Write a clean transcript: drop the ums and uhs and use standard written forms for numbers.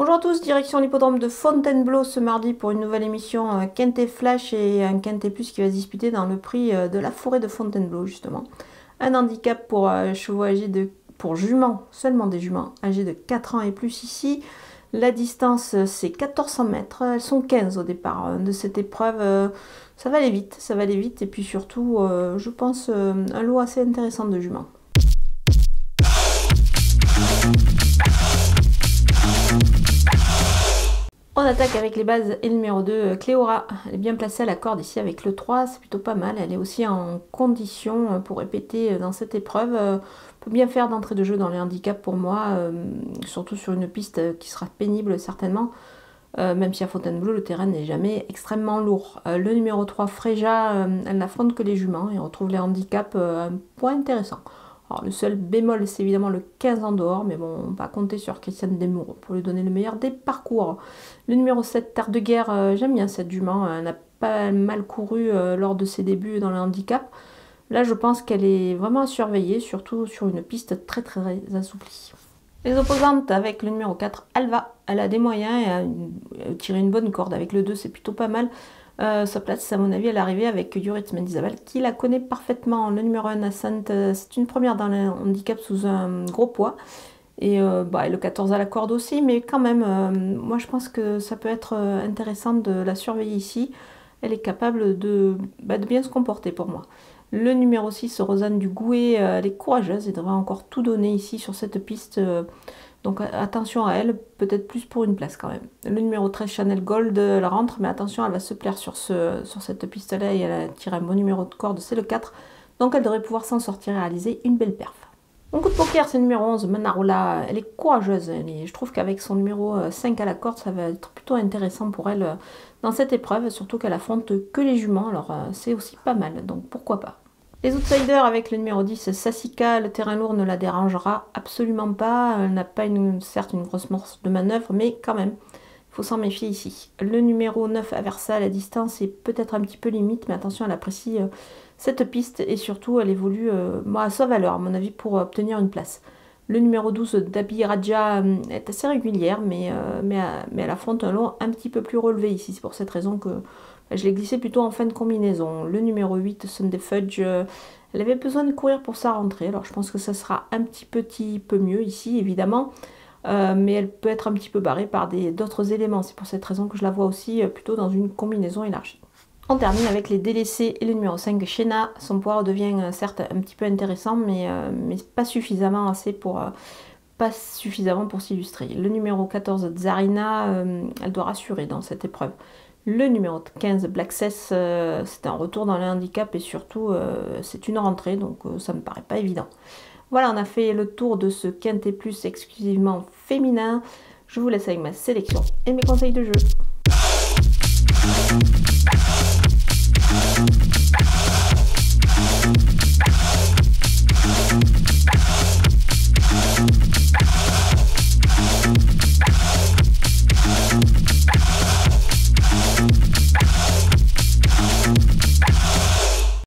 Bonjour à tous, direction l'hippodrome de Fontainebleau ce mardi pour une nouvelle émission Quintet Flash et un Quintet Plus qui va se disputer dans le prix de la forêt de Fontainebleau justement. Un handicap pour chevaux âgés pour juments, seulement des juments âgés de 4 ans et plus ici. La distance c'est 1400 mètres, elles sont 15 au départ de cette épreuve. Ça va aller vite et puis surtout je pense un lot assez intéressant de juments. On attaque avec les bases et le numéro 2, Cléora. Elle est bien placée à la corde ici avec le 3, c'est plutôt pas mal. Elle est aussi en condition pour répéter dans cette épreuve. Peut bien faire d'entrée de jeu dans les handicaps pour moi, surtout sur une piste qui sera pénible certainement. Même si à Fontainebleau, le terrain n'est jamais extrêmement lourd. Le numéro 3, Fréja, elle n'affronte que les juments et retrouve les handicaps un point intéressant. Alors, le seul bémol, c'est évidemment le 15 en dehors, mais bon, on va compter sur Christiane Desmoureaux pour lui donner le meilleur des parcours. Le numéro 7, Terre de Guerre, j'aime bien cette jument, elle n'a pas mal couru lors de ses débuts dans le handicap. Là, je pense qu'elle est vraiment à surveiller, surtout sur une piste très assouplie. Les opposantes avec le numéro 4, Alva, elle a des moyens et a tiré une bonne corde. Avec le 2, c'est plutôt pas mal. Sa place, à mon avis, à l'arrivée avec Yuritz Mendizabal, qui la connaît parfaitement. Le numéro 1, Ascent, c'est une première dans le handicap sous un gros poids. Et le 14 à la corde aussi, mais quand même, moi je pense que ça peut être intéressant de la surveiller ici. Elle est capable de bien se comporter pour moi. Le numéro 6, Rosanne du Gouet, elle est courageuse et devrait encore tout donner ici sur cette piste. Donc attention à elle, peut-être plus pour une place quand même. Le numéro 13, Chanel Gold, elle rentre, mais attention, elle va se plaire sur cette piste-là et elle a tiré un bon numéro de corde, c'est le 4. Donc elle devrait pouvoir s'en sortir et réaliser une belle perf. Mon coup de poker, c'est le numéro 11, Manarola. Elle est courageuse. Je trouve qu'avec son numéro 5 à la corde, ça va être plutôt intéressant pour elle dans cette épreuve, surtout qu'elle affronte que les juments, alors c'est aussi pas mal, donc pourquoi pas. Les outsiders avec le numéro 10, Sassika, le terrain lourd ne la dérangera absolument pas. Elle n'a pas certes une grosse force de manœuvre, mais quand même, il faut s'en méfier ici. Le numéro 9, Aversa, la distance est peut-être un petit peu limite, mais attention, elle apprécie cette piste et surtout, elle évolue à sa valeur, à mon avis, pour obtenir une place. Le numéro 12, Dabi Raja, est assez régulière, mais elle affronte un lot un petit peu plus relevé ici. C'est pour cette raison que je l'ai glissé plutôt en fin de combinaison. Le numéro 8, Sunday Fudge, elle avait besoin de courir pour sa rentrée. Alors je pense que ça sera un petit peu mieux ici, évidemment. Mais elle peut être un petit peu barrée par d'autres éléments. C'est pour cette raison que je la vois aussi plutôt dans une combinaison élargie. On termine avec les délaissés et le numéro 5, Shena. Son poids devient certes un petit peu intéressant, mais pas suffisamment pour s'illustrer. Le numéro 14, Zarina, elle doit rassurer dans cette épreuve. Le numéro 15, Black Cess, c'est un retour dans le handicap et surtout c'est une rentrée, donc ça me paraît pas évident. Voilà, on a fait le tour de ce Quintet Plus exclusivement féminin. Je vous laisse avec ma sélection et mes conseils de jeu.